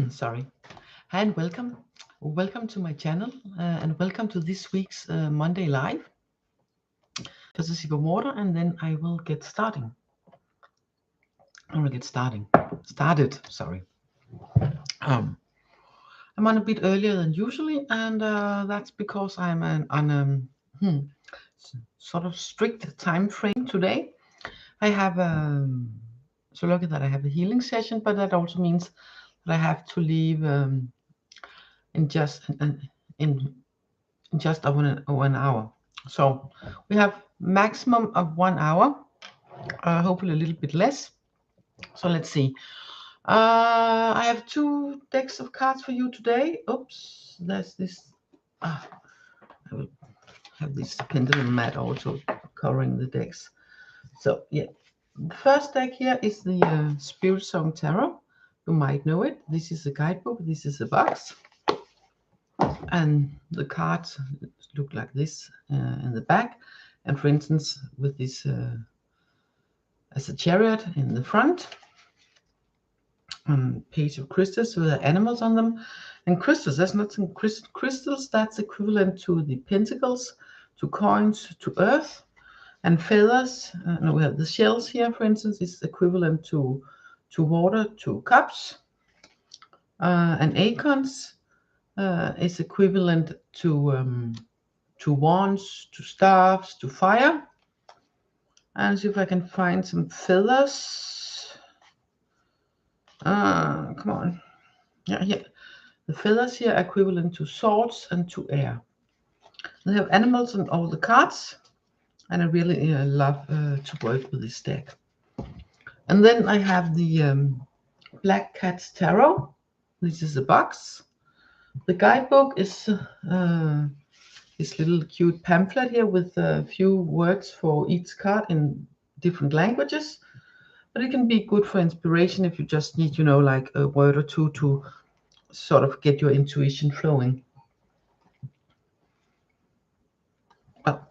Sorry. Hi and welcome. Welcome to my channel and welcome to this week's Monday Live. Just a sip of water and then I will get starting. Started, sorry. I'm on a bit earlier than usually, and that's because I'm on a sort of strict time frame today. I have so lucky that I have a healing session, but that also means that I have to leave in just over an hour. So we have maximum of 1 hour, hopefully a little bit less. So let's see. I have 2 decks of cards for you today. Oops, there's this. I will have this pendulum mat also covering the decks. So yeah, the first deck here is the Spiritsong Tarot. You might know it. This is a guidebook. This is a box. And the cards look like this in the back. And for instance, with this as a chariot in the front. Page of crystals with animals on them. And crystals, that's not some crystals, that's equivalent to the pentacles, to coins, to earth. And feathers, no, we have the shells here, for instance, is equivalent to water, to cups. And acorns is equivalent to wands, to staffs, to fire. And see if I can find some feathers. Come on. Yeah, here. The feathers here are equivalent to swords and to air. They have animals on all the cards, and I really love to work with this deck. And then I have the Black Cat's Tarot. This is a box. The guidebook is this little cute pamphlet here with a few words for each card in different languages. But it can be good for inspiration if you just need, like a word or two to sort of get your intuition flowing. Well,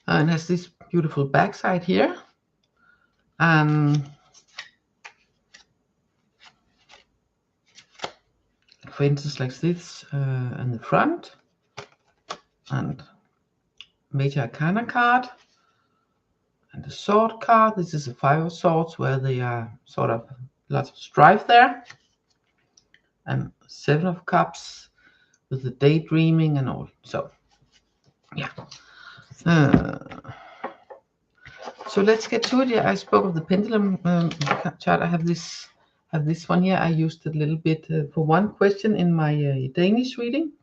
and it has this beautiful backside here. For instance, like this in the front. And Major Arcana card. And the sword card. This is a 5 of swords where they are sort of lots of strife there. And 7 of cups with the daydreaming and all. So, yeah. So let's get to it. Yeah, I spoke of the pendulum chart. I have this one here. I used it a little bit for one question in my Danish reading.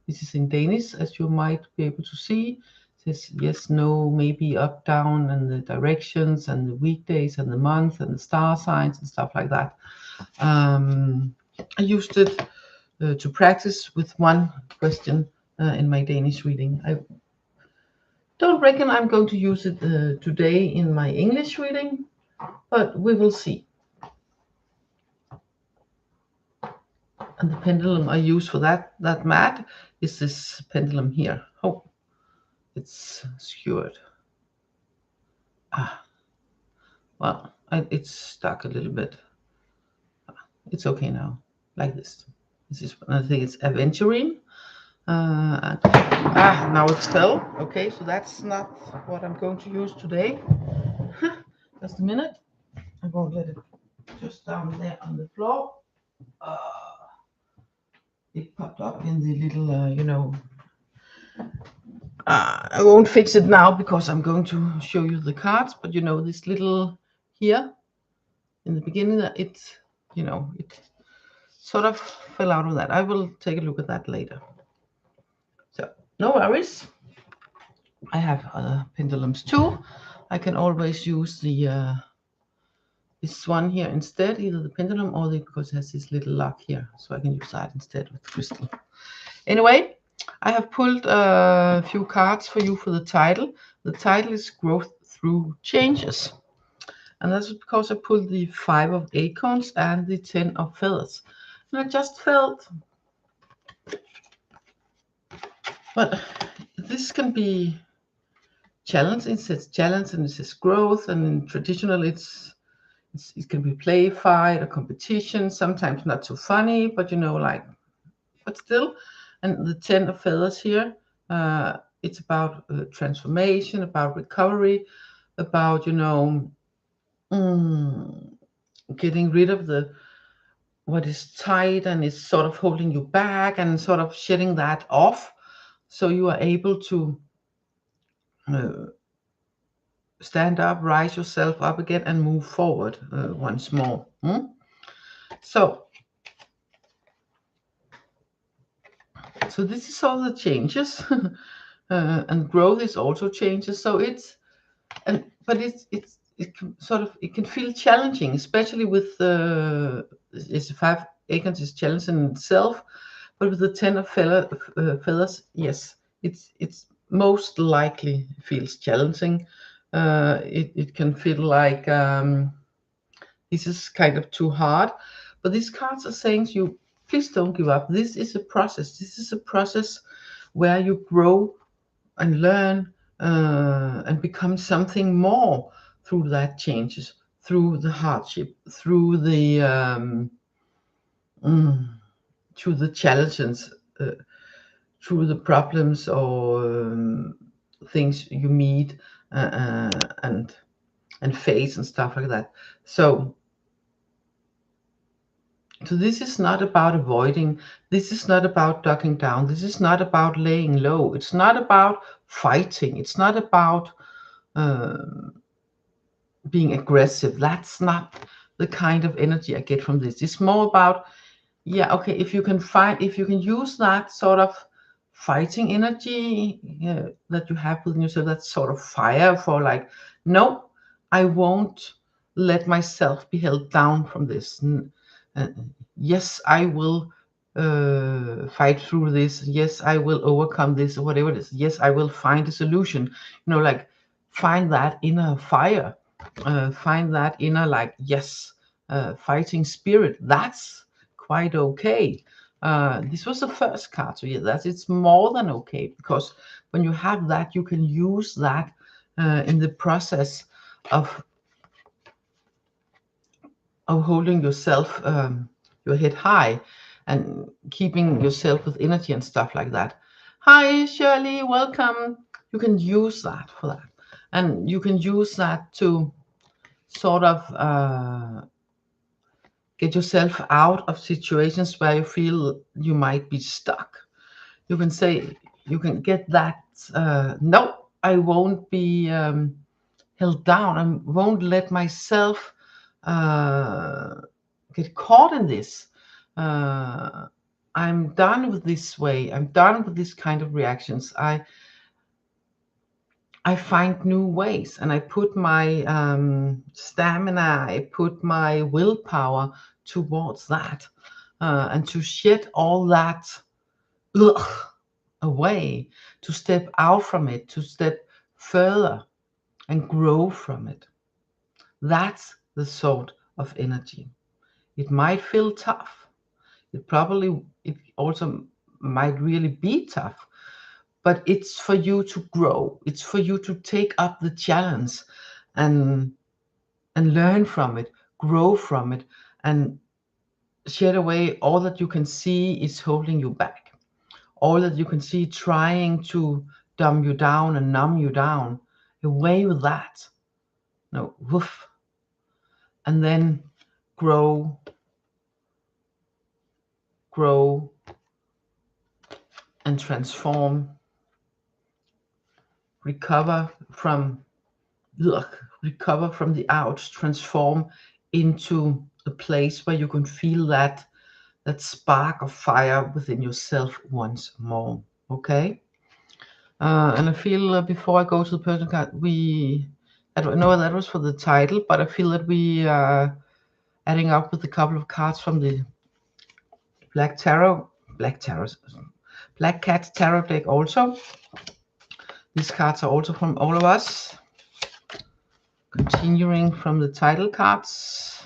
This is in Danish, as you might be able to see. It says yes, no, maybe, up, down, and the directions, and the weekdays, and the month, and the star signs, and stuff like that. I used it to practice with one question in my Danish reading. I don't reckon I'm going to use it today in my English reading, but we will see. And the pendulum I use for that mat is this pendulum here. Oh, it's skewered. Well, it's stuck a little bit. It's okay now, like this. This is, I think it's aventurine. Now it's fell. Okay, so that's not what I'm going to use today. Just a minute. I won't let it just down there on the floor. It popped up in the little, I won't fix it now because I'm going to show you the cards, but this little here in the beginning, it sort of fell out of that. I will take a look at that later. So no worries. I have other pendulums too. I can always use the this one here instead, either the pendulum or because it has this little lock here, so I can use that instead with crystal. Anyway, I have pulled a few cards for you for the title. The title is Growth Through Changes. And that's because I pulled the 5 of acorns and the 10 of feathers. And I just felt, but this can be challenging. It says challenge and it says growth, and in traditional it's it can be play fight or competition, sometimes not so funny, but you know, like, but still. And the 10 of feathers here, it's about transformation, about recovery, about, you know, getting rid of what is tight and is sort of holding you back, and sort of shedding that off, so you are able to stand up, rise yourself up again, and move forward once more. So this is all the changes. And growth is also changes. So it can sort of, it can feel challenging, especially with it's 5 Archangels is challenging in itself, but with the 10 of feathers, yes, it's most likely feels challenging. It can feel like this is kind of too hard, but these cards are saying to you, please don't give up. This is a process. This is a process where you grow and learn and become something more through that changes, through the hardship, through the challenges, through the problems or things you meet and face and stuff like that. So this is not about avoiding. This is not about ducking down. This is not about laying low. It's not about fighting. It's not about being aggressive. That's not the kind of energy I get from this. It's more about, yeah, okay, if you can use that sort of fighting energy that you have within yourself, that sort of fire for like, no, I won't let myself be held down from this. Yes, I will fight through this. Yes, I will overcome this, or whatever it is. Yes, I will find a solution. You know, like, find that inner fire, find that inner, like, yes, fighting spirit. That's quite okay. This was the first card, so yeah, it's more than okay, because when you have that, you can use that in the process of holding yourself, your head high, and keeping yourself with energy and stuff like that. Hi Shirley, welcome. You can use that for that, and you can use that to sort of get yourself out of situations where you feel you might be stuck. You can say, you can get that, no, I won't be held down. I won't let myself get caught in this. I'm done with this way. I'm done with this kind of reactions. I find new ways, and I put my stamina, I put my willpower towards that, and to shed all that away, to step out from it, to step further and grow from it. That's the sort of energy. It might feel tough. It also might really be tough, but it's for you to grow. It's for you to take up the challenge and learn from it, grow from it, and shed away all that you can see is holding you back, all that you can see trying to dumb you down and numb you down. Away with that. No, woof. And then grow, and transform, recover from the ouch, transform into a place where you can feel that spark of fire within yourself once more. Okay. And I feel before I go to the personal card, I don't know, that was for the title, but I feel that we are adding up with a couple of cards from the Black Cat Tarot deck also. These cards are also from all of us. Continuing from the title cards.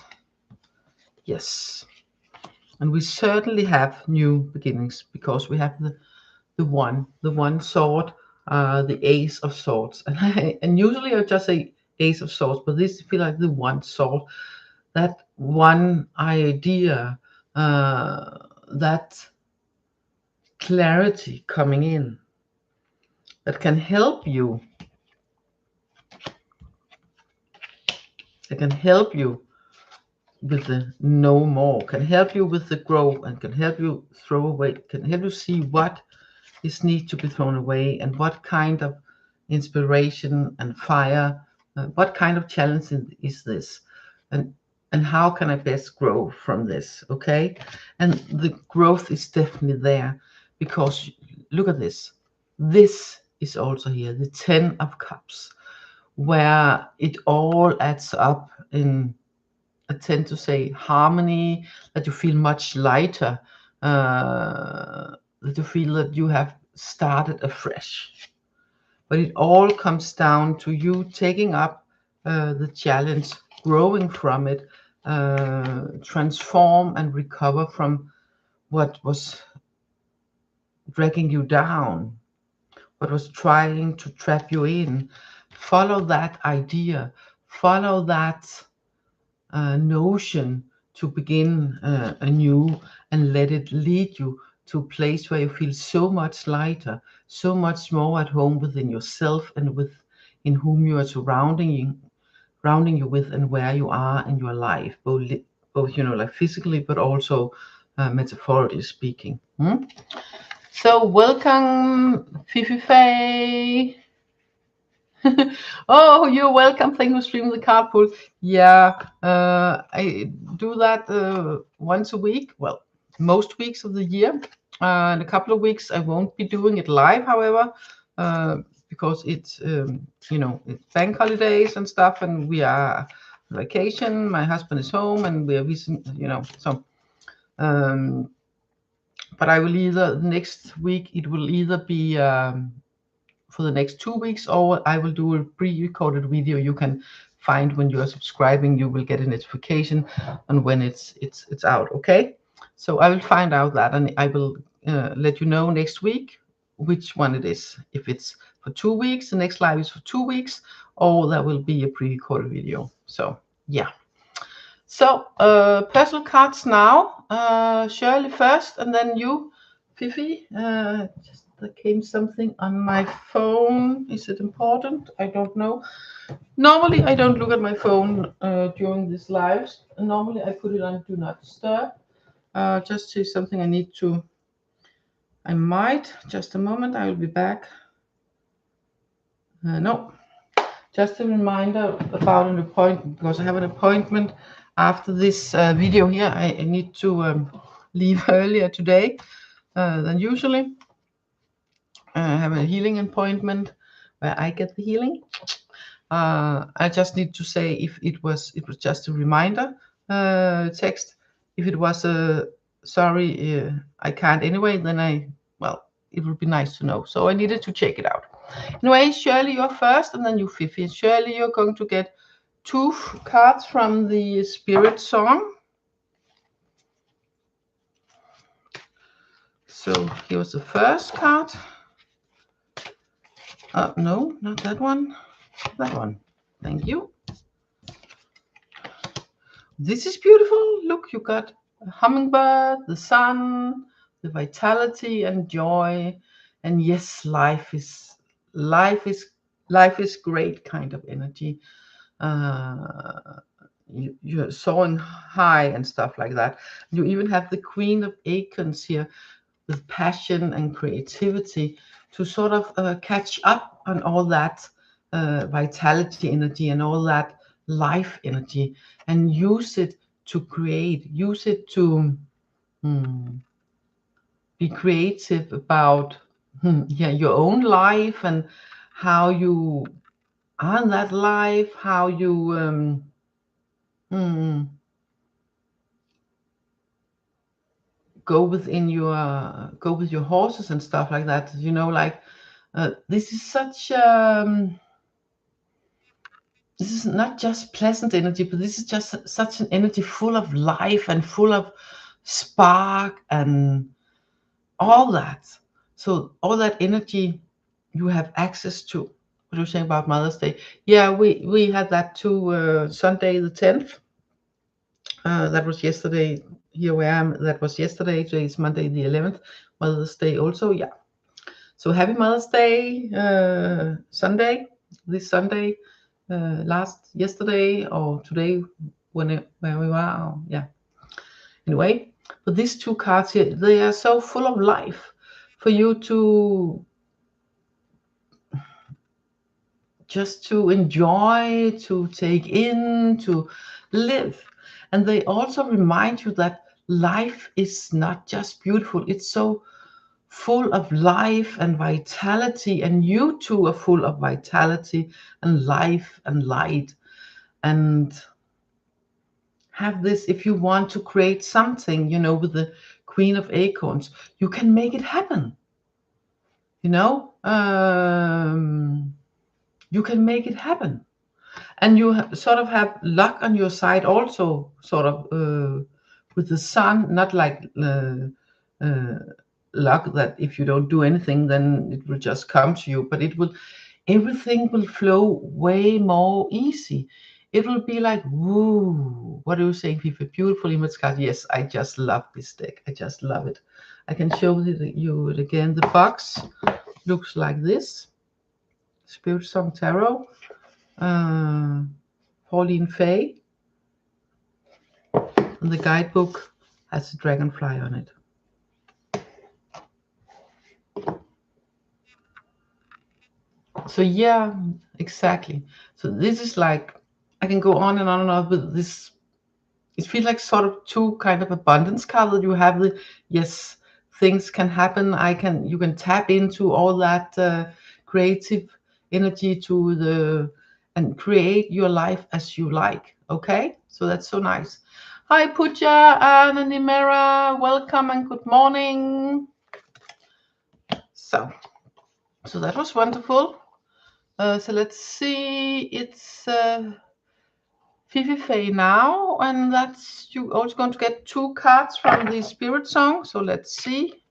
Yes. And we certainly have new beginnings, because we have the one sword, the Ace of Swords. And usually I just say Ace of Swords, but this feels like the one sword. that one idea, that clarity coming in that can help you. That can help you with the no more, can help you with the grow, and can help you throw away, can help you see what is need to be thrown away, and what kind of inspiration and fire, what kind of challenge is this, and how can I best grow from this? Okay, and the growth is definitely there, because look at this. This is also here, the 10 of Cups, where it all adds up in, I tend to say, harmony, that you feel much lighter, that you feel that you have started afresh. But it all comes down to you taking up the challenge, growing from it, transform and recover from what was dragging you down, what was trying to trap you in. Follow that idea, follow that notion to begin anew, and let it lead you to a place where you feel so much lighter, so much more at home within yourself and in whom you are surrounding you with, and where you are in your life, both like physically, but also metaphorically speaking. So welcome, Fifi Faye. Oh, you're welcome. Thank you for streaming the card pool. Yeah, I do that once a week. Well, most weeks of the year. In a couple of weeks, I won't be doing it live, however, because it's it's bank holidays and stuff, and we are on vacation. My husband is home, and we are visiting. So. But I will next week. It will either be. For the next 2 weeks, or I will do a pre-recorded video you can find when you are subscribing. You will get a notification on when it's out. Okay, so I will find out that, and I will let you know next week which one it is. If it's for 2 weeks, the next live is for 2 weeks, or there will be a pre-recorded video. So yeah. So personal cards now. Shirley first, and then you, Fifi. There came something on my phone. Is it important? I don't know. Normally, I don't look at my phone during these lives. Normally, I put it on Do Not Disturb. Just see something I need to. I might. Just a moment. I will be back. No. Just a reminder about an appointment, because I have an appointment after this video here. I need to leave earlier today than usually. I have a healing appointment where I get the healing. I just need to say if it was just a reminder text. If it was a sorry, I can't anyway, then it would be nice to know. So I needed to check it out. Anyway, Shirley, you're first, and then you, Fifi. Shirley, you're going to get 2 cards from the Spiritsong. So here's the first card. No, not that one. That one. Thank you. This is beautiful. Look, you got a hummingbird, the sun, the vitality and joy, and yes, life is great kind of energy. You're soaring high and stuff like that. You even have the Queen of Acorns here with passion and creativity to sort of catch up on all that vitality energy and all that life energy, and use it to create, use it to be creative about your own life, and how you are in that life, how you go with your horses and stuff like that. This is such this is not just pleasant energy, but this is just such an energy full of life and full of spark and all that. So all that energy you have access to. What are you saying about Mother's Day? Yeah, we had that too, Sunday the 10th. That was yesterday. Here where I am. That was yesterday. Today is Monday the 11th. Mother's Day also. Yeah. So happy Mother's Day. Sunday. This Sunday. Yesterday or today, where we are. Yeah. Anyway, but these two cards here, they are so full of life for you to just to enjoy, to take in, to live. And they also remind you that life is not just beautiful, it's so full of life and vitality, and you too are full of vitality and life and light. And have this, if you want to create something, with the Queen of Acorns, you can make it happen. You can make it happen. And you sort of have luck on your side also, sort of with the sun, not like luck that if you don't do anything, then it will just come to you, but everything will flow way more easy. It will be like, woo, what are you saying, Fifi? Beautiful image card. Yes, I just love this deck. I just love it. I can show you it again. The box looks like this. Spiritsong Tarot. Pauline Fay, and the guidebook has a dragonfly on it. So yeah, exactly. So this is like, I can go on and on and on with this. It feels like sort of two kind of abundance cards. You have the, yes, things can happen. You can tap into all that creative energy and create your life as you like. Okay, so that's so nice. Hi Pooja and Nimera, welcome and good morning. So that was wonderful. So let's see, it's Fifi Fay now, and that's you also going to get two cards from the Spiritsong. So let's see.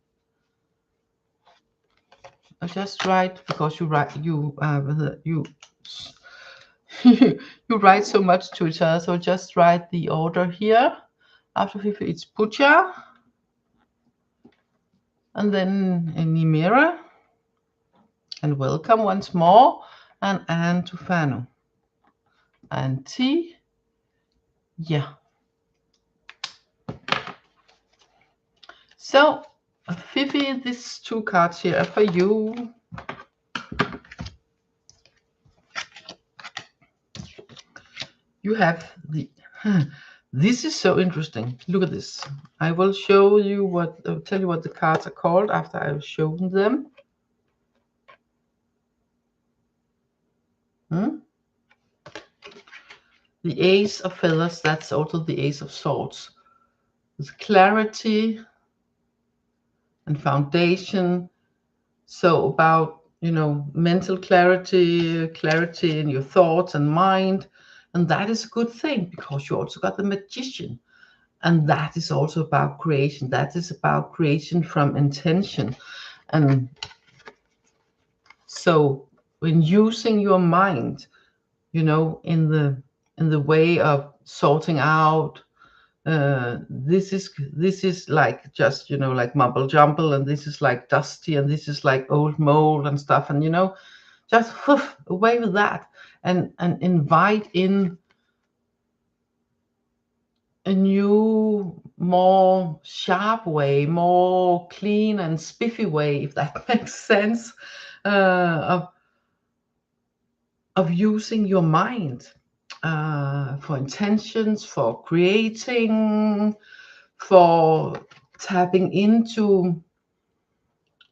I just write because you you write so much to each other. So just write the order here. After Fifi, it's Pooja, and then Nimera, and welcome once more, and Anne Tufano, and T. Yeah. So, Fifi, these two cards here are for you. You have this is so interesting. Look at this. I will show you tell you what the cards are called after I've shown them. The Ace of Feathers, that's also the Ace of Swords. With clarity and foundation. So about, mental clarity in your thoughts and mind. And that is a good thing because you also got the Magician. And that is also about creation. That is about creation from intention. And so when using your mind, in the way of sorting out, this is like just, like mumble jumble, and this is like dusty, and this is like old mold and stuff. And, just away with that and invite in a new, more sharp way, more clean and spiffy way, if that makes sense, of using your mind for intentions, for creating, for tapping into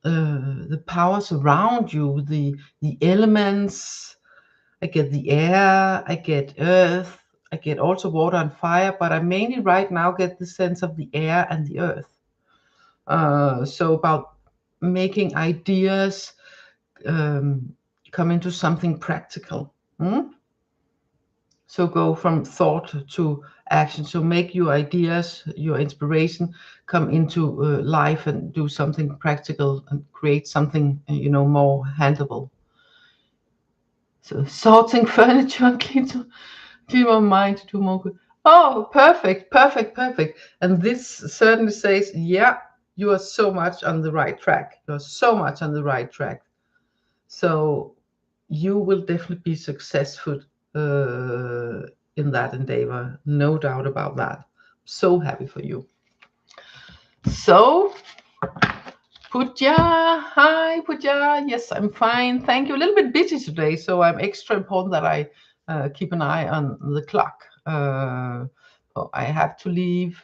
the powers around you, the elements. I get the air, I get earth, I get also water and fire, but I mainly right now get the sense of the air and the earth. So about making ideas come into something practical. So go from thought to action. So make your ideas, your inspiration come into life and do something practical and create something, more handleable. So sorting furniture and clean my mind to do more good. Oh, perfect, perfect, perfect. And this certainly says, yeah, you are so much on the right track. You're so much on the right track. So you will definitely be successful in that endeavor. No doubt about that. So happy for you. So, Pooja, hi Pooja. Yes, I'm fine. Thank you. A little bit busy today, so I'm extra important that I keep an eye on the clock. I have to leave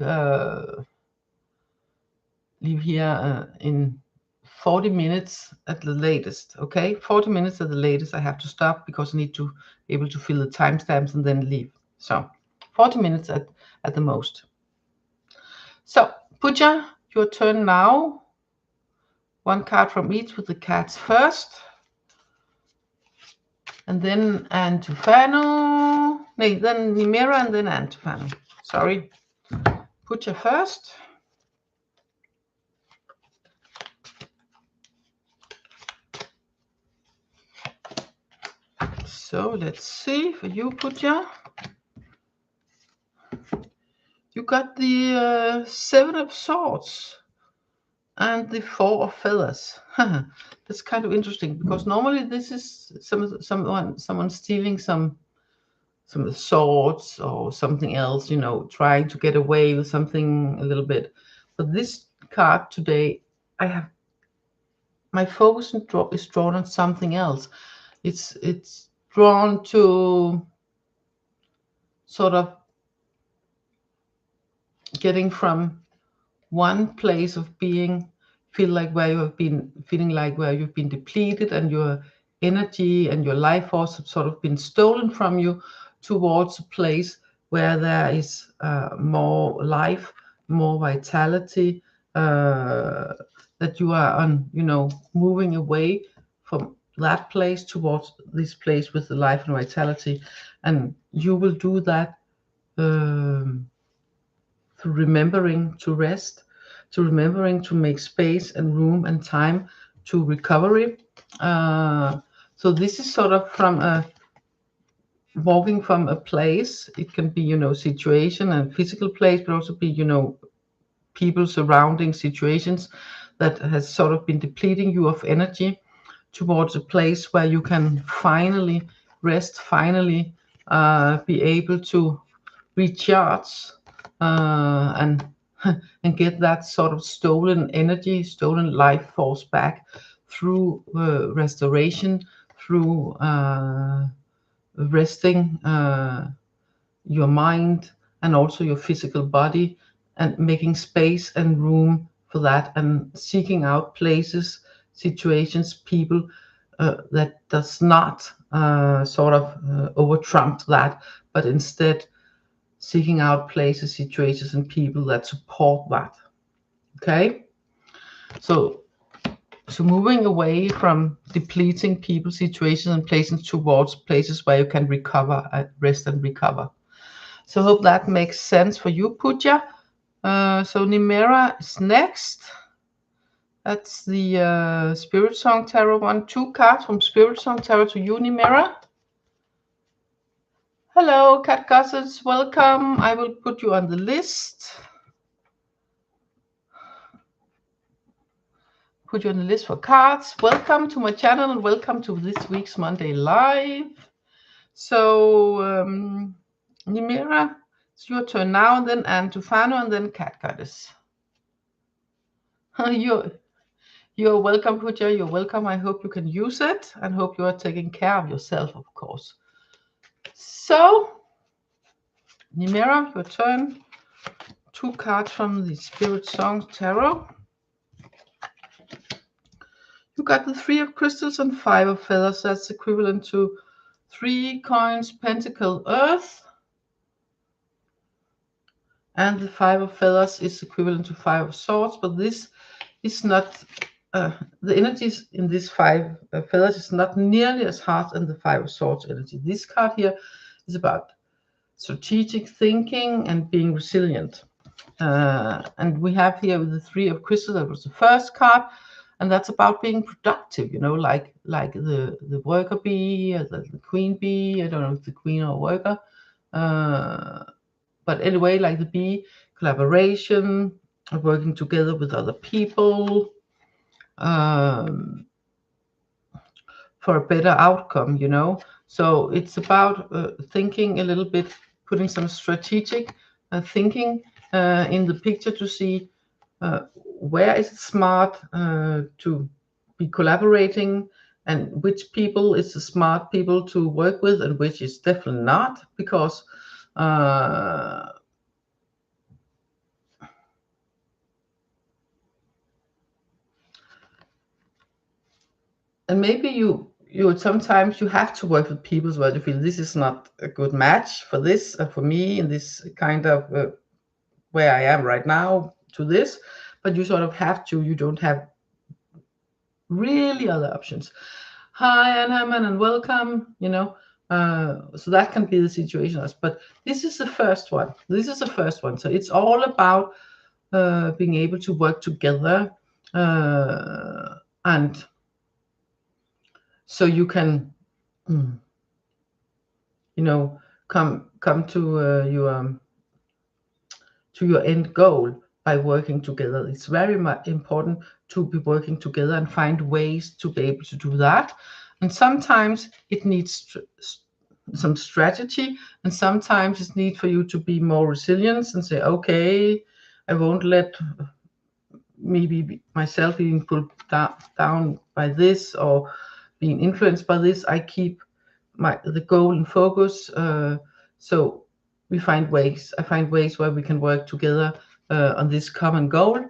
here in 40 minutes at the latest. Okay, 40 minutes at the latest. I have to stop because I need to be able to fill the timestamps and then leave. So 40 minutes at the most. So Pooja, your turn now. One card from each with the cats first. And then Antufano. No, then Nimera and then Antufano. Sorry. Pooja first. So let's see for you, Pooja. You got the Seven of Swords and the Four of Feathers. That's kind of interesting because normally this is someone stealing some of the swords or something else, you know, trying to get away with something a little bit. But this card today, I have my focus is drawn on something else. It's drawn to sort of getting from one place of being feeling like where you've been depleted and your energy and your life force have sort of been stolen from you towards a place where there is more life, more vitality, that you are on, you know, moving away from that place towards this place with the life and vitality, and you will do that through remembering to rest, to remembering to make space and room and time to recovery. So this is sort of from a walking from a place. It can be, you know, situation and physical place, but also be, you know, people surrounding situations that has sort of been depleting you of energy towards a place where you can finally rest, finally be able to recharge and and get that sort of stolen energy, stolen life force back through restoration, through resting your mind and also your physical body, and making space and room for that, and seeking out places, situations, people that does not sort of over trump that, but instead seeking out places, situations, and people that support that. Okay, so moving away from depleting people, situations, and places towards places where you can recover, rest and recover. So hope that makes sense for you, Pooja. So Nimera is next. That's the Spiritsong Tarot one. 2 cards from Spiritsong Tarot to you, Nimera. Hello, Cat Gossets. Welcome. I will put you on the list. Put you on the list for cards. Welcome to my channel and welcome to this week's Monday Live. So, Nimera, it's your turn now, and then Antufano, and then Cat Goddess. You're welcome, Pooja. You're welcome. I hope you can use it and hope you are taking care of yourself, of course. So, Nimera, your turn. 2 cards from the Spiritsong Tarot. You got the 3 of Crystals and 5 of Feathers. That's equivalent to 3 coins, Pentacle, Earth. And the 5 of Feathers is equivalent to 5 of Swords, but this is not, the energies in this 5 Feathers is not nearly as hard as the 5 of Swords energy. This card here is about strategic thinking and being resilient. And we have here with the 3 of Crystals, that was the first card, and that's about being productive, you know, like the worker bee, the queen bee. I don't know if the queen or worker, but anyway, like the B, collaboration, working together with other people for a better outcome, you know. So it's about thinking a little bit, putting some strategic thinking in the picture to see where is it smart to be collaborating, and which people is the smart people to work with and which is definitely not, because and maybe you sometimes you have to work with people where you feel this is not a good match for this for me in this kind of where I am right now to this, but you sort of have to, you don't have really other options. Hi, Shaman, and welcome, you know. So that can be the situation, but this is the first one. This is the first one. So it's all about being able to work together, and so you can, you know, come to your end goal by working together. It's very much important to be working together and find ways to be able to do that. And sometimes it needs some strategy, and sometimes it's need for you to be more resilient and say, okay, I won't let me be myself being pulled down by this or being influenced by this. I keep the goal in focus. So we find ways. I find ways where we can work together on this common goal.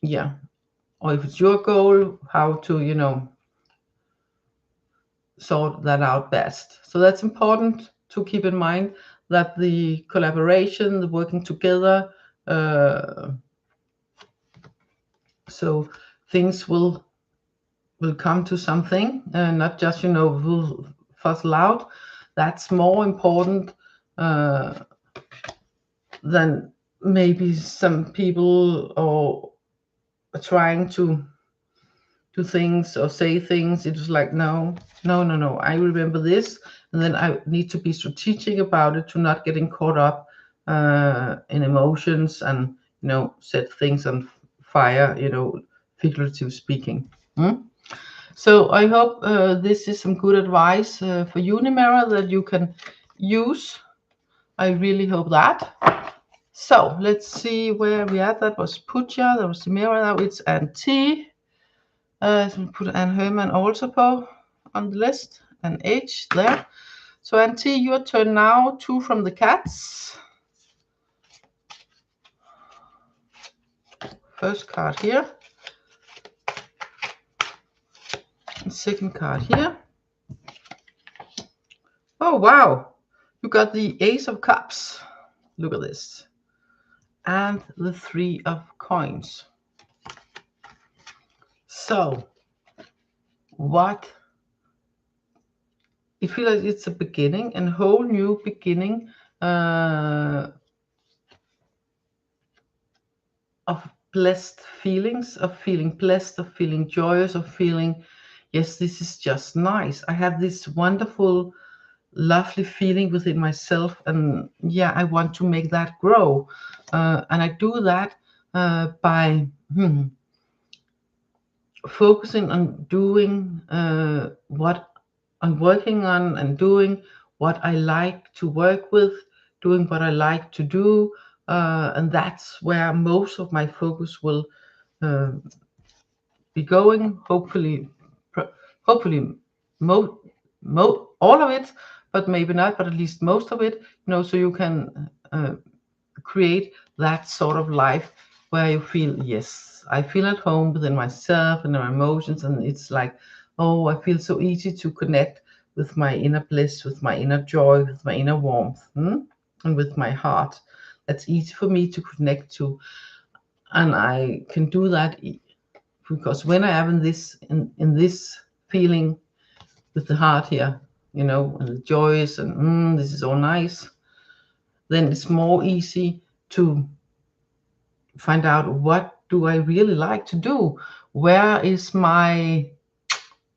Yeah, or if it's your goal, how to, you know, sort that out best. So that's important to keep in mind, that the collaboration, the working together, so things will come to something, not just, you know, will fuzzle out. That's more important than maybe some people are trying to do things or say things. It was like, no, I remember this, and then I need to be strategic about it to not getting caught up in emotions and, you know, set things on fire, you know, figurative speaking. So I hope this is some good advice for Unimirror that you can use. I really hope that. So let's see where we are. That was Pooja, that was the mirror. Now it's Anne T. So we put Anne Herman also on the list, and H there. So Anne T, your turn now. 2 from the cats. First card here. And second card here. Oh wow, you got the Ace of Cups. Look at this. And the 3 of Coins. So what, it feels like it's a beginning, a whole new beginning of blessed feelings, of feeling blessed, of feeling joyous, of feeling, yes, this is just nice. I have this wonderful, lovely feeling within myself, and yeah, I want to make that grow. And I do that by focusing on doing what I'm working on, and doing what I like to work with, doing what I like to do, and that's where most of my focus will be going. Hopefully, all of it, but maybe not, but at least most of it. You know, so you can create that sort of life where you feel, yes, I feel at home within myself and my emotions, and it's like, oh, I feel so easy to connect with my inner bliss, with my inner joy, with my inner warmth, and with my heart. That's easy for me to connect to, and I can do that because when I am in this feeling with the heart here, you know, and the joys, and this is all nice, then it's more easy to find out, what do I really like to do? Where is my,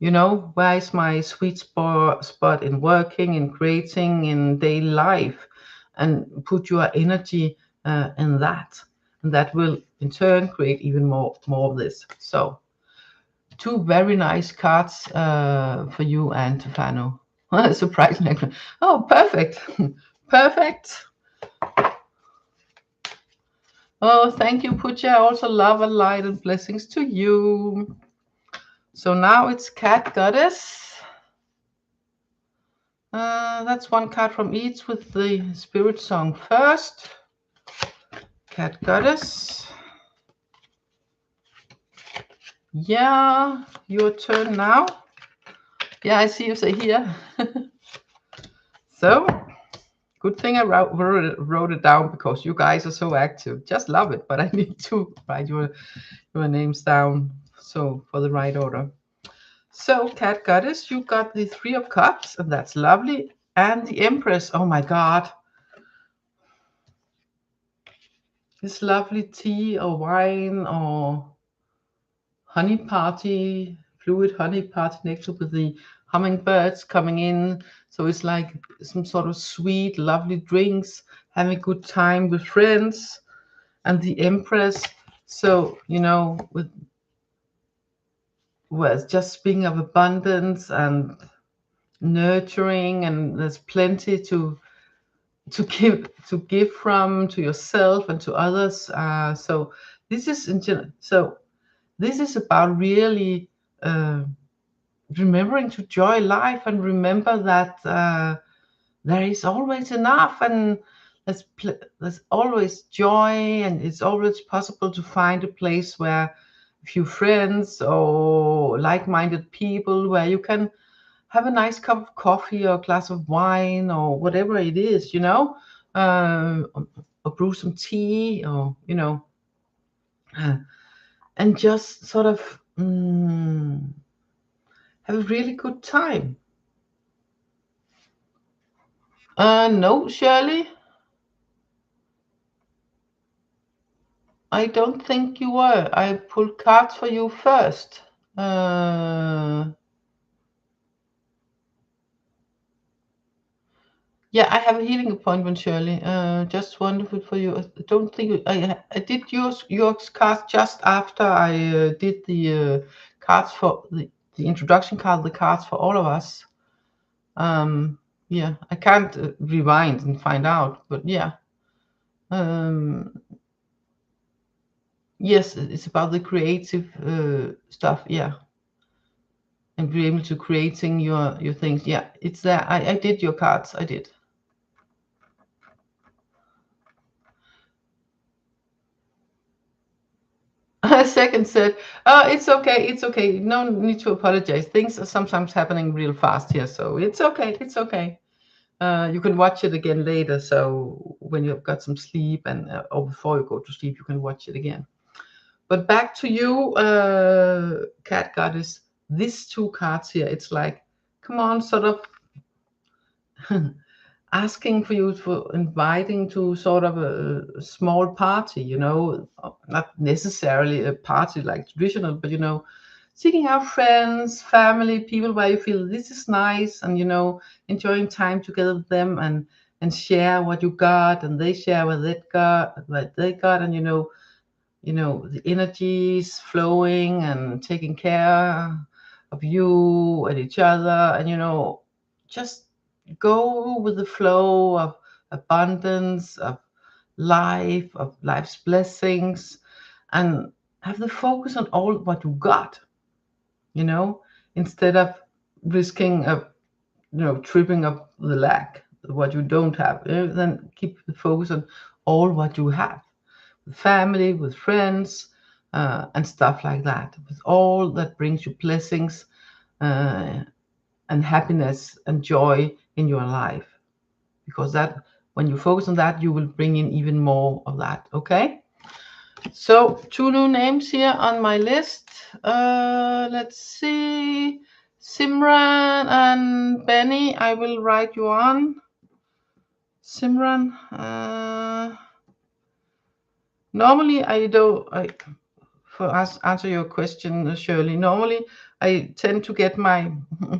you know, where is my sweet spot in working, in creating, in daily life? and put your energy in that, and that will in turn create even more of this. So 2 very nice cards for you and Tefano. Surprisingly. Oh, perfect. Perfect. Oh, thank you, Puja. Also love and light and blessings to you. So now it's Cat Goddess. That's 1 card from each with the Spiritsong first. Cat Goddess. Yeah, your turn now. Yeah, I see you say here. So, good thing I wrote it down because you guys are so active. Just love it, but I need to write your names down so for the right order. So, Cat Goddess, you got the 3 of Cups, and that's lovely. And the Empress, oh my God. This lovely tea or wine or honey party, fluid honey party next to with the hummingbirds coming in. So it's like some sort of sweet, lovely drinks, having a good time with friends, and the Empress. So, you know, with well, just speaking of abundance and nurturing, and there's plenty to give from to yourself and to others. So this is this is about really remembering to enjoy life and remember that there is always enough, and there's always joy, and it's always possible to find a place where a few friends or like-minded people where you can have a nice cup of coffee or a glass of wine or whatever it is, you know, or brew some tea, or, you know, and just sort of have a really good time. No, Shirley, I don't think you were. I pulled cards for you first. Yeah, I have a healing appointment, Shirley. Just wonderful for you. I don't think I did your cards just after I did the cards for the introduction card, the cards for all of us. Yeah, I can't rewind and find out, but yeah. Yes, it's about the creative stuff. Yeah, and be able to creating your things. Yeah, it's there. I did your cards. I did. Second said, "Oh, it's okay. It's okay. No need to apologize. Things are sometimes happening real fast here, so it's okay. It's okay. You can watch it again later. So when you've got some sleep and or before you go to sleep, you can watch it again." But back to you, Cat Goddess. These 2 cards here. It's like, come on, sort of asking for you, for inviting to sort of a small party, you know, not necessarily a party like traditional, but, you know, seeking out friends, family, people where you feel this is nice, and, you know, enjoying time together with them, and share what you got, and they share what they got, and, you know, the energies flowing and taking care of you and each other, and, you know, just go with the flow of abundance, of life's blessings, and have the focus on all what you got, you know, instead of risking tripping up the lack, what you don't have. Then keep the focus on all what you have, with family, with friends, and stuff like that, with all that brings you blessings and happiness and joy in your life, because that, when you focus on that, you will bring in even more of that. Okay, so 2 new names here on my list. Let's see, Simran and Benny. I will write you on. Simran, normally I don't, for us answer your question, Shirley, normally I tend to get my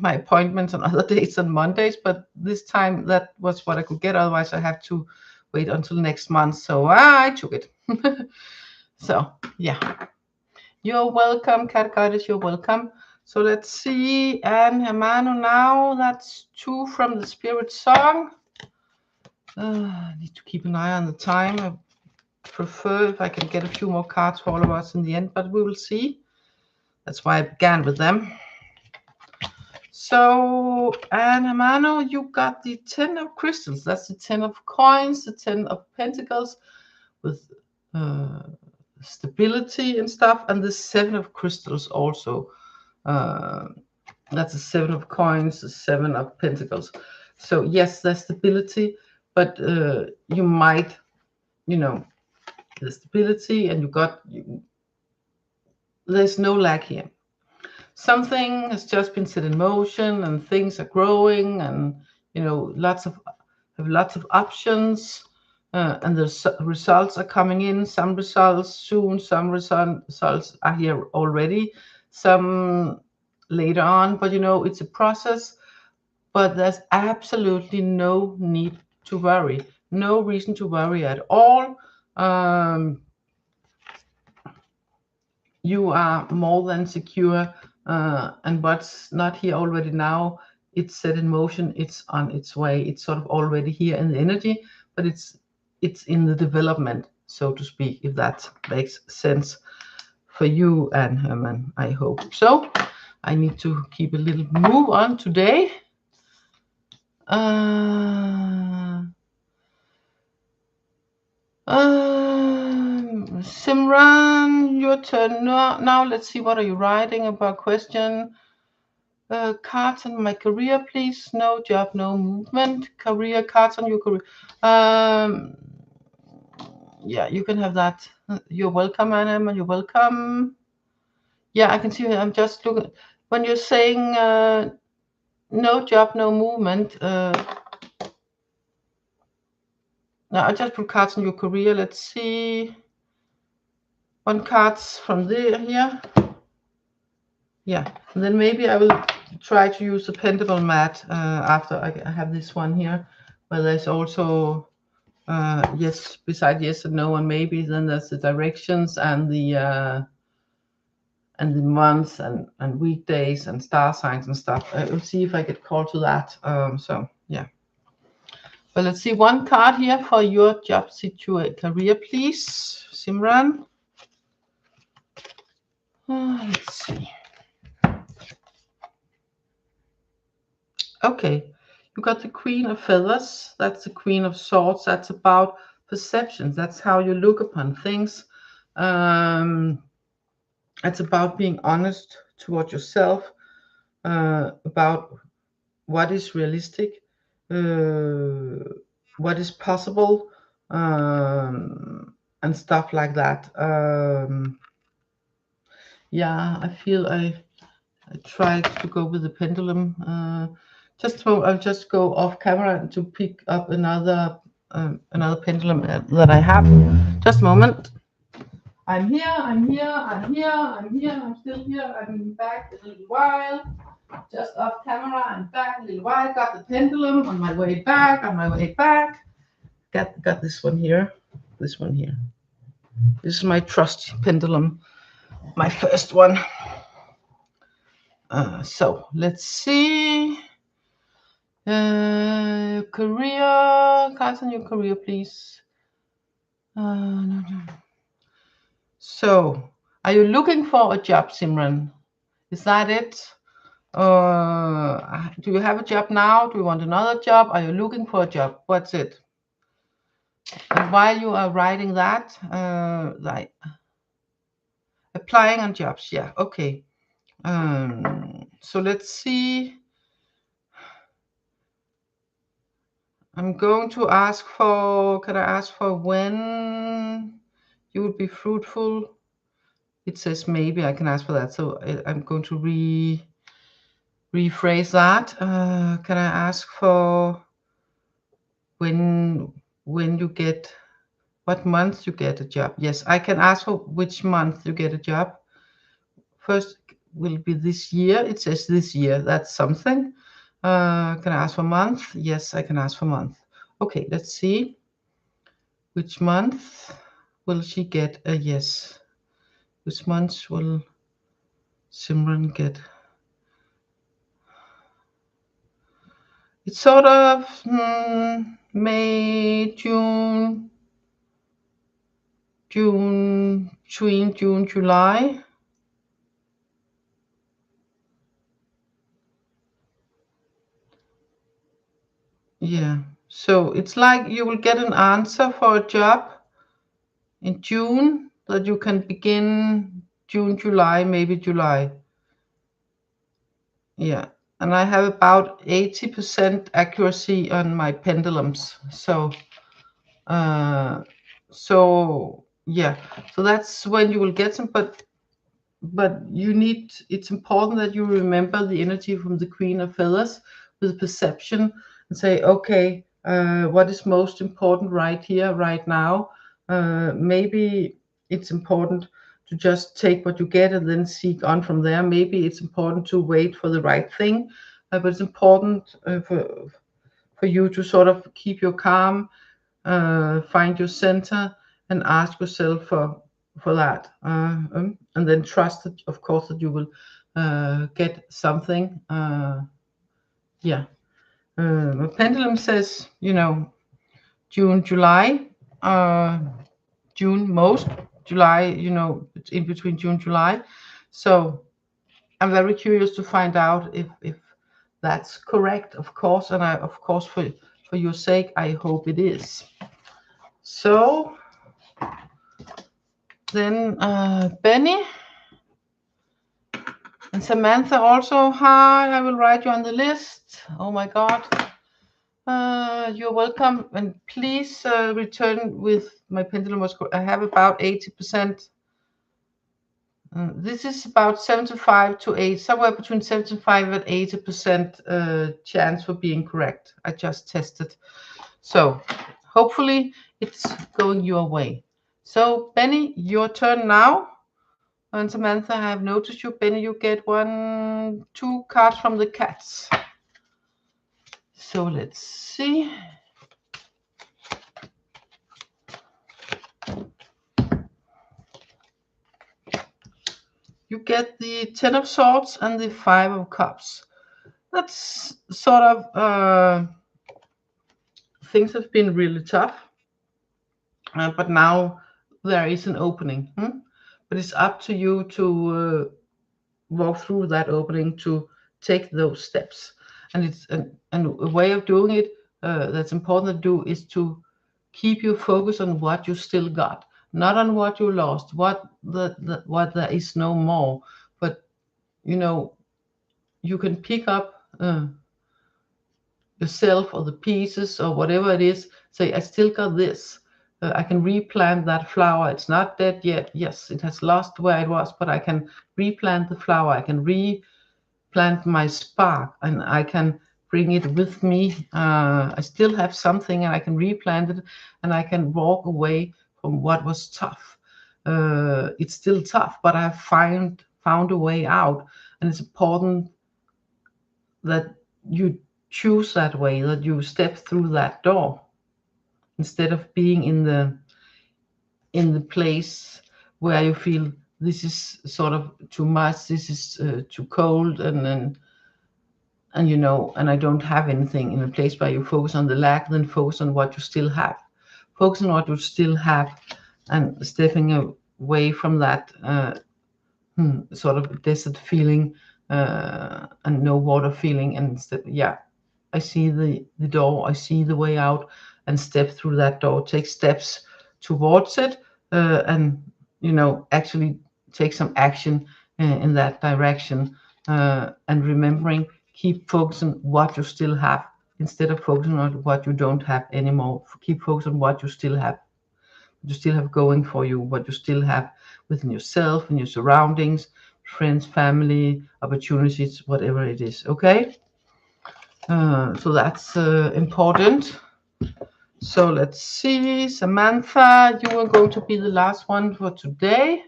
appointments on other days than Mondays, but this time that was what I could get. Otherwise, I have to wait until next month. So I took it. So yeah, you're welcome, Cat Goddess, you're welcome. So let's see, and Hermano now, that's 2 from the Spiritsong. I need to keep an eye on the time. I prefer if I can get a few more cards for all of us in the end, but we will see. That's why I began with them. So, and Hermano, you got the 10 of crystals. That's the 10 of coins, the 10 of pentacles with stability and stuff, and the 7 of crystals also. That's the 7 of coins, the 7 of pentacles. So yes, there's stability, but you might, you know, the stability, and there's no lack here. Something has just been set in motion, and things are growing, and you know, lots of options, and the results are coming in. Some results soon, some results are here already, some later on, but you know, it's a process. But there's absolutely no need to worry, no reason to worry at all. You are more than secure, and what's not here already now, it's set in motion, it's on its way, it's sort of already here in the energy, but it's in the development, so to speak, if that makes sense for you and Herman. I hope so. I need to keep a little move on today. Simran, your turn now. Let's see, what are you writing about? Question. Cards on my career, please. No job, no movement. Career, cards on your career. Yeah, you can have that. You're welcome, Anna. You're welcome. Yeah, I can see. I'm just looking. When you're saying no job, no movement. Now I just put cards on your career. Let's see. One cards from there here. Yeah, and then maybe I will try to use the Pentacle mat after I have this one here, where there's also yes, beside yes and no and maybe, then there's the directions and the months and weekdays and star signs and stuff. We'll see if I get called to that. So yeah. But let's see, one card here for your job situation, career, please, Simran. Let's see. Okay, you got the Queen of Feathers. That's the Queen of Swords. That's about perceptions. That's how you look upon things. It's about being honest toward yourself, about what is realistic, what is possible, and stuff like that. Yeah, I feel I tried to go with the pendulum. I'll just go off camera to pick up another pendulum that I have. Just a moment. I'm here, I'm still here, I'm back a little while. Just off camera, I'm back a little while. Got the pendulum on my way back, Got this one here. This is my trusty pendulum, my first one. So let's see. Career, cards on your career, please. No. So, are you looking for a job, Simran? Is that it? Do you have a job now? Do you want another job? Are you looking for a job? What's it? And while you are writing that, like applying on jobs, yeah, okay. So let's see. I'm going to ask for, can I ask for when you would be fruitful? It says maybe I can ask for that. So I'm going to rephrase that. Can I ask for when you get, what month you get a job? Yes, I can ask for which month you get a job. First will be this year. It says this year. That's something. Can I ask for month? Yes, I can ask for month. Okay, let's see. Which month will she get a yes? Which month will Simran get? It's sort of May, June, July. Yeah, so it's like you will get an answer for a job in June that you can begin June, July, maybe July. Yeah, and I have about 80% accuracy on my pendulums. So yeah, so that's when you will get some, but you need, it's important that you remember the energy from the Queen of Feathers with perception and say, okay, what is most important right here, right now? Maybe it's important to just take what you get and then seek on from there. Maybe it's important to wait for the right thing, but it's important for you to sort of keep your calm, find your center, and ask yourself for that, and then trust that, of course, that you will get something. Yeah. The pendulum says, June, July, June most, July, it's in between June, July. So I'm very curious to find out if that's correct, of course, and of course, for your sake, I hope it is. So then Benny and Samantha also, hi, I will write you on the list. Oh my God. You're welcome, and please return with my pendulum. I have about 80%. This is about 75 to 8, somewhere between 75 and 80% chance for being correct. I just tested. So hopefully it's going your way. So Benny, your turn now. And Samantha, I have noticed you. Benny, you get 2 cards from the cats. So let's see. You get the 10 of Swords and the 5 of Cups. That's sort of things have been really tough, but now there is an opening. But it's up to you to walk through that opening, to take those steps. And it's and a way of doing it that's important to do is to keep your focus on what you still got, not on what you lost, what there is no more. But you can pick up yourself or the pieces or whatever it is. Say, I still got this. I can replant that flower. It's not dead yet. Yes, it has lost where it was, but I can replant the flower. I can replant my spark, and I can bring it with me. I still have something, and I can replant it, and I can walk away from what was tough. It's still tough, but I have found a way out, and it's important that you choose that way, that you step through that door instead of being in the place where you feel this is sort of too much, this is too cold, and I don't have anything. In a place where you focus on the lack, then focus on what you still have. Focus on what you still have, and stepping away from that sort of desert feeling and no water feeling, and I see the door, I see the way out, and step through that door, take steps towards it, and actually take some action in that direction, and remembering, keep focusing what you still have instead of focusing on what you don't have anymore. Keep focusing on what you still have. You still have going for you, what you still have within yourself and your surroundings, friends, family, opportunities, whatever it is. Okay, so that's important. So let's see, Samantha, you are going to be the last one for today.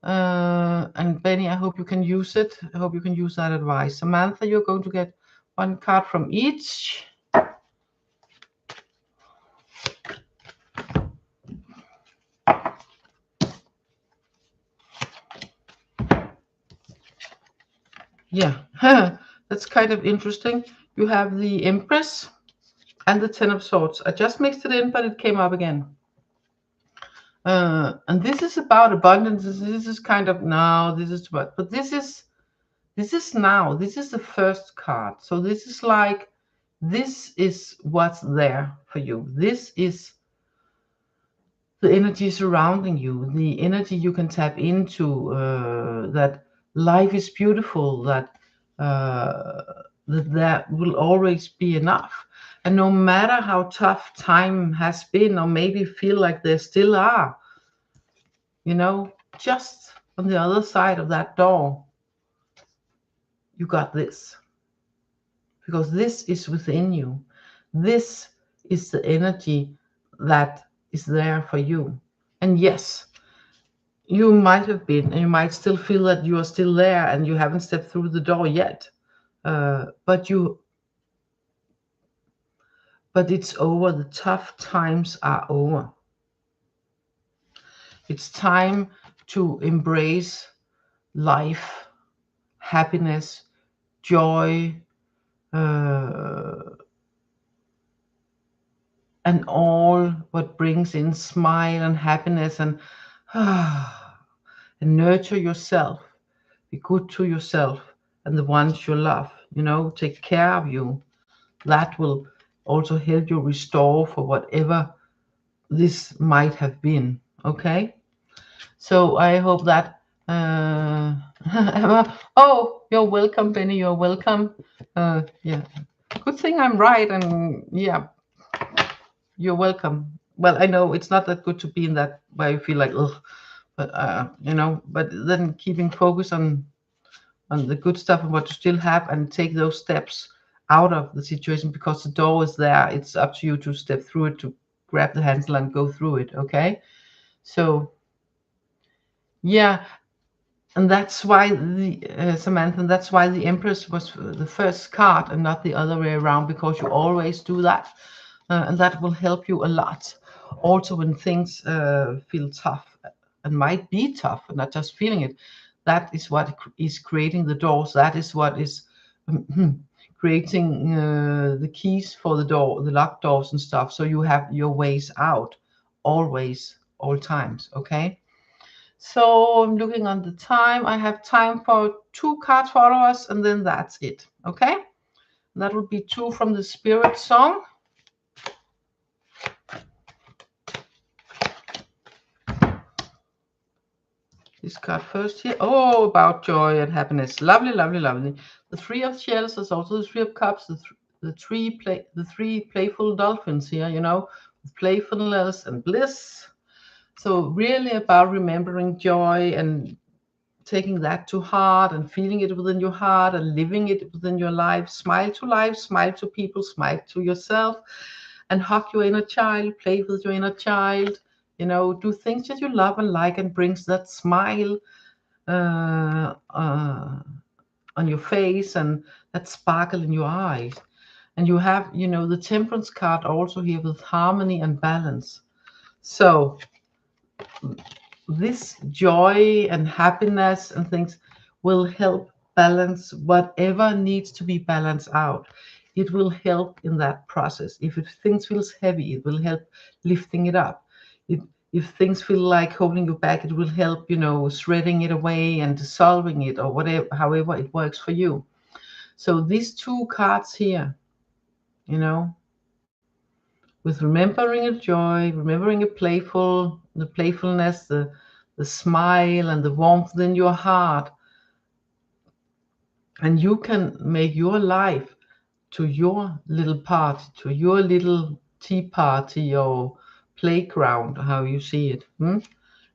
And Benny, I hope you can use it. I hope you can use that advice. Samantha, you're going to get 1 card from each. Yeah, that's kind of interesting. You have the Empress and the Ten of Swords. I just mixed it in, but it came up again. And this is about abundance. This is kind of now. This is what, but this is now. This is the first card. So this is like, this is what's there for you. This is the energy surrounding you, the energy you can tap into, that life is beautiful, uh, that there will always be enough. And no matter how tough time has been, or maybe feel like there still are, just on the other side of that door, you got this. Because this is within you. This is the energy that is there for you. And yes, you might have been, and you might still feel that you are still there and you haven't stepped through the door yet. But it's over. The tough times are over. It's time to embrace life, happiness, joy, and all what brings in smile and happiness, and and nurture yourself. Be good to yourself and the ones you love. Take care of you. That will also help you restore for whatever this might have been. Okay, so I hope that oh, you're welcome, Benny, you're welcome. Yeah, good thing I'm right, and yeah, you're welcome. Well, I know it's not that good to be in that where you feel like, ugh, but but then keeping focus on the good stuff and what you still have, and take those steps out of the situation, because the door is there. It's up to you to step through it, to grab the handle and go through it. Okay, so yeah, and that's why the Samantha, and that's why the Empress was the first card and not the other way around, because you always do that, and that will help you a lot. Also, when things feel tough and might be tough, and not just feeling it, that is what is creating the doors. That is what is creating the keys for the door, the locked doors and stuff. So you have your ways out, always, all times. Okay. So I'm looking on the time. I have time for 2 card followers, and then that's it. Okay. That would be 2 from the Spiritsong. This card first here. Oh, about joy and happiness. Lovely, lovely, lovely. The 3 of shells is also the 3 of cups. The three playful dolphins here. With playfulness and bliss. So really about remembering joy and taking that to heart and feeling it within your heart and living it within your life. Smile to life, smile to people, smile to yourself, and hug your inner child, play with your inner child. Do things that you love and like, and brings that smile on your face and that sparkle in your eyes. And you have, the Temperance card also here with harmony and balance. So this joy and happiness and things will help balance whatever needs to be balanced out. It will help in that process. If things feels heavy, it will help lifting it up. If things feel like holding you back, it will help, shredding it away and dissolving it, or whatever, however it works for you. So these 2 cards here, with remembering a joy, remembering the playfulness, the smile and the warmth in your heart. And you can make your life to your little party, to your little tea party or playground, how you see it. And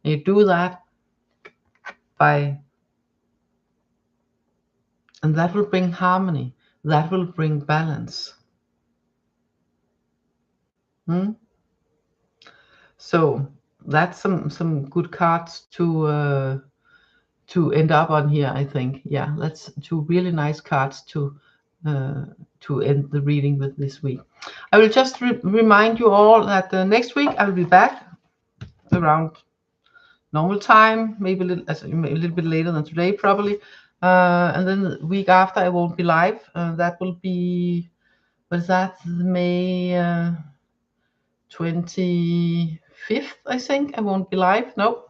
you do that and that will bring harmony. That will bring balance. So that's some good cards to end up on here, I think. Yeah, that's 2 really nice cards to end the reading with this week. I will just remind you all that next week I will be back around normal time, maybe a little bit later than today, probably. And then the week after I won't be live. That will be, what is that, May 25th, I think. I won't be live. No.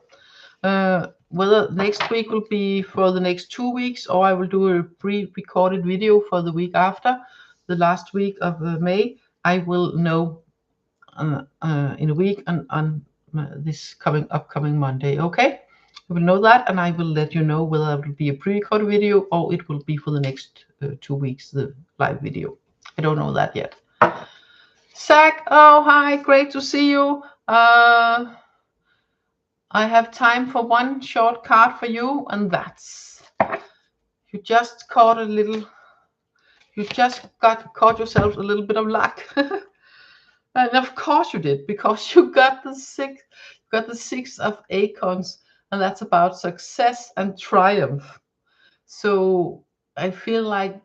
Whether next week will be for the next 2 weeks, or I will do a pre-recorded video for the week after, the last week of May, I will know in a week on this upcoming Monday. Okay, I will know that, and I will let you know whether it will be a pre-recorded video or it will be for the next 2 weeks, the live video. I don't know that yet. Zach, oh hi, great to see you. I have time for one short card for you, and that's, you just caught yourself a little bit of luck. And of course you did, because you got the six of acorns, and that's about success and triumph. So I feel like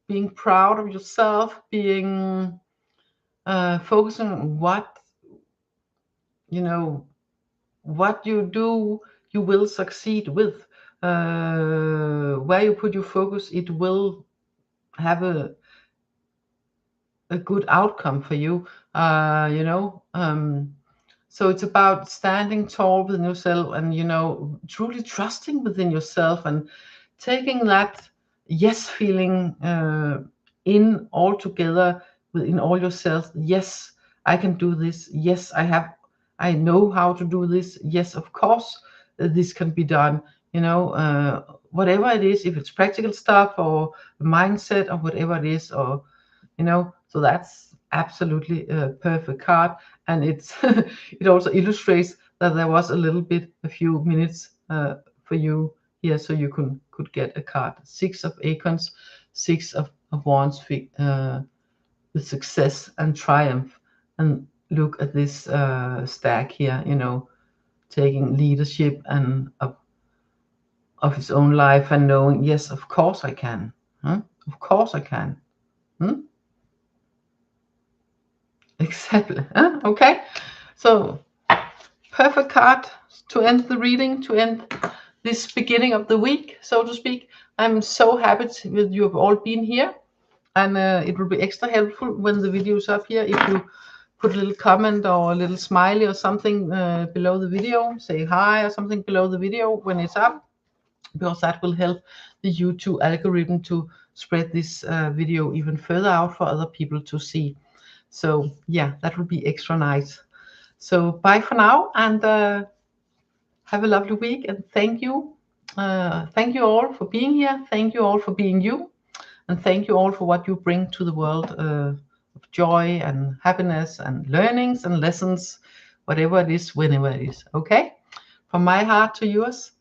being proud of yourself, being focusing on what you do, you will succeed with. Where you put your focus, it will have a good outcome for you. So it's about standing tall within yourself, and truly trusting within yourself, and taking that yes feeling in all together within all yourself. Yes, I can do this. Yes, I know how to do this. Yes, of course, this can be done. Whatever it is, if it's practical stuff or mindset or whatever it is, or so that's absolutely a perfect card. And it's it also illustrates that there was a few minutes for you here, so you could get a card. 6 of acorns, 6 of wands, with success and triumph. And look at this stack here, taking leadership and of his own life, and knowing, yes, of course I can. Of course I can. Exactly. Okay, so perfect card to end the reading, to end this beginning of the week, so to speak. I'm so happy that you have all been here, and it will be extra helpful when the video is up here if you put a little comment or a little smiley or something below the video, say hi or something below the video when it's up, because that will help the YouTube algorithm to spread this video even further out for other people to see. So yeah, that would be extra nice. So bye for now, and have a lovely week, and thank you all for being here. Thank you all for being you, and thank you all for what you bring to the world of joy and happiness and learnings and lessons, whatever it is, whenever it is. Okay, from my heart to yours.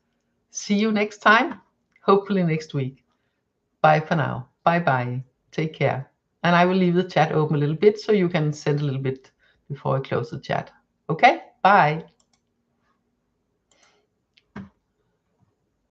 See you next time, hopefully next week. Bye for now. Bye bye. Take care. And I will leave the chat open a little bit so you can send a little bit before I close the chat. Okay, bye.